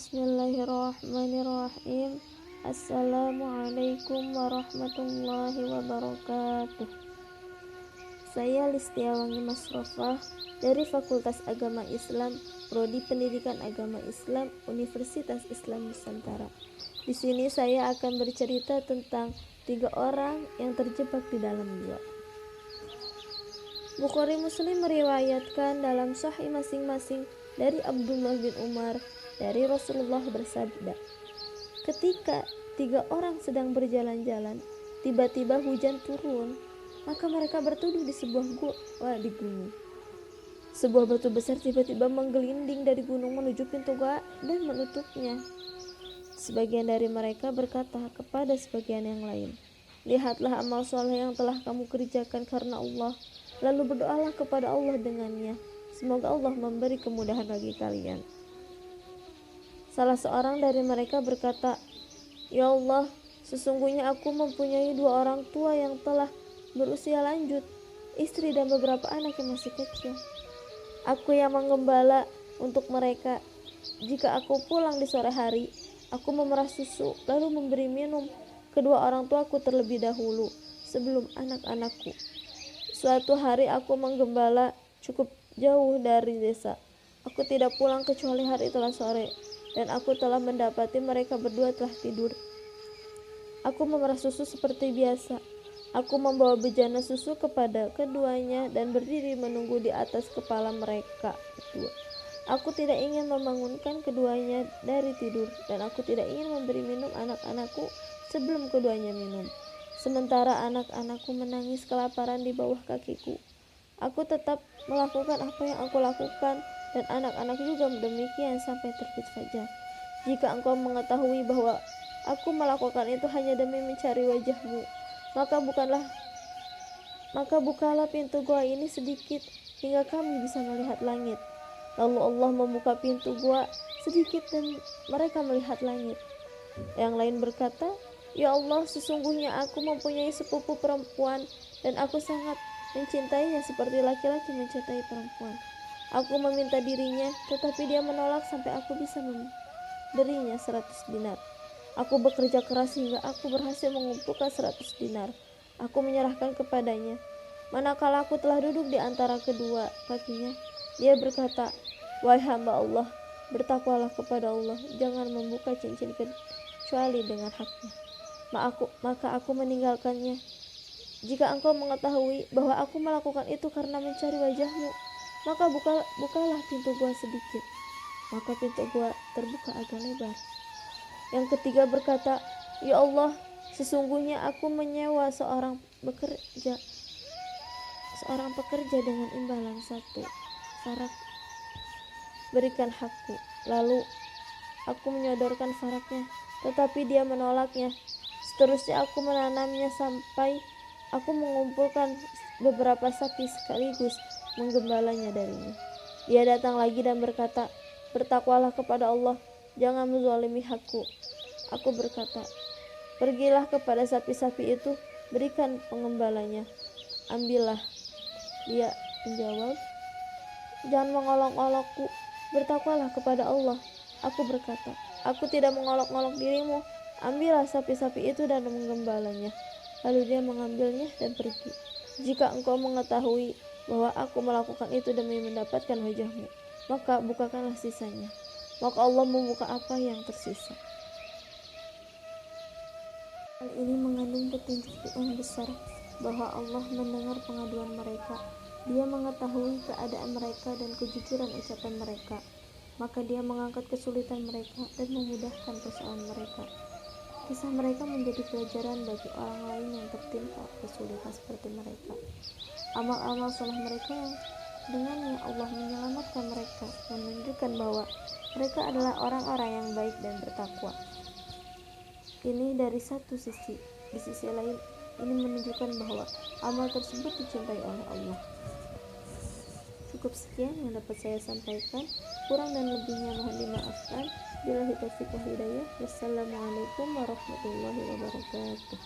Bismillahirrahmanirrahim. Assalamualaikum warahmatullahi wabarakatuh. Saya Listiawangi Masrofah dari Fakultas Agama Islam, Prodi Pendidikan Agama Islam, Universitas Islam Nusantara. Di sini saya akan bercerita tentang 3 orang yang terjebak di dalam gua. Bukhari Muslim meriwayatkan dalam sahih masing-masing dari Abdullah bin Umar dari Rasulullah bersabda, ketika 3 orang sedang berjalan-jalan, tiba-tiba hujan turun, maka mereka berteduh di sebuah gua di gunung. Sebuah batu besar tiba-tiba menggelinding dari gunung menuju pintu gua dan menutupnya. Sebagian dari mereka berkata kepada sebagian yang lain, lihatlah amal soleh yang telah kamu kerjakan karena Allah, lalu berdoalah kepada Allah dengannya. Semoga Allah memberi kemudahan bagi kalian. Salah seorang dari mereka berkata, ya Allah, sesungguhnya aku mempunyai 2 orang tua yang telah berusia lanjut, istri dan beberapa anak yang masih kecil. Aku yang menggembala untuk mereka. Jika aku pulang di sore hari, aku memerah susu lalu memberi minum kedua orang tuaku terlebih dahulu sebelum anak-anakku. Suatu hari aku menggembala cukup jauh dari desa. Aku tidak pulang kecuali hari telah sore, dan aku telah mendapati mereka berdua telah tidur. Aku memerah susu seperti biasa. Aku membawa bejana susu kepada keduanya dan berdiri menunggu di atas kepala mereka berdua. Aku tidak ingin membangunkan keduanya dari tidur, dan aku tidak ingin memberi minum anak-anakku sebelum keduanya minum. Sementara anak-anakku menangis kelaparan di bawah kakiku, aku tetap melakukan apa yang aku lakukan, dan anak-anak juga demikian sampai terbit fajar. Jika engkau mengetahui bahwa aku melakukan itu hanya demi mencari wajahmu, maka bukalah pintu gua ini sedikit hingga kami bisa melihat langit. Lalu Allah membuka pintu gua sedikit dan mereka melihat langit. Yang lain berkata, ya Allah, sesungguhnya aku mempunyai sepupu perempuan dan aku sangat mencintainya seperti laki-laki mencintai perempuan. Aku meminta dirinya, tetapi dia menolak sampai aku bisa memberinya 100 dinar. Aku bekerja keras hingga aku berhasil mengumpulkan 100 dinar. Aku menyerahkan kepadanya. Manakala aku telah duduk di antara kedua kakinya, dia berkata, wahai hamba Allah, bertakwalah kepada Allah, jangan membuka cincin kecuali dengan haknya. Maka aku meninggalkannya. Jika engkau mengetahui bahwa aku melakukan itu karena mencari wajahmu, maka bukalah pintu gua sedikit. Maka pintu gua terbuka agak lebar. Yang ketiga berkata, ya Allah, sesungguhnya aku menyewa seorang pekerja dengan imbalan 1 farak, berikan hakku. Lalu aku menyodorkan faraknya, tetapi dia menolaknya. Seterusnya aku menanamnya sampai aku mengumpulkan beberapa sapi sekaligus menggembalanya darinya. Dia datang lagi dan berkata, bertakwalah kepada Allah, jangan menzalimi hakku. Aku berkata, pergilah kepada sapi-sapi itu, berikan pengembalanya, ambillah. Dia menjawab, jangan mengolok-olokku, bertakwalah kepada Allah. Aku berkata, aku tidak mengolok-olok dirimu, ambillah sapi-sapi itu dan menggembalanya. Lalu dia mengambilnya dan pergi. Jika engkau mengetahui bahwa aku melakukan itu demi mendapatkan wajahmu, maka bukakanlah sisanya. Maka Allah membuka apa yang tersisa. Hal ini mengandung petunjuk yang besar bahwa Allah mendengar pengaduan mereka. Dia mengetahui keadaan mereka dan kejujuran ucapan mereka. Maka dia mengangkat kesulitan mereka dan memudahkan persoalan mereka. Kisah mereka menjadi pelajaran bagi orang lain yang tertimpa kesulitan seperti mereka. Amal-amal soleh mereka yang dengannya Allah menyelamatkan mereka, menunjukkan bahwa mereka adalah orang-orang yang baik dan bertakwa. Ini dari satu sisi. Di sisi lain, ini menunjukkan bahwa amal tersebut dicintai oleh Allah. Cukup sekian yang dapat saya sampaikan. Kurang dan lebihnya mohon dimaafkan. Billahi taufiq wal hidayah. Wassalamualaikum warahmatullahi wabarakatuh.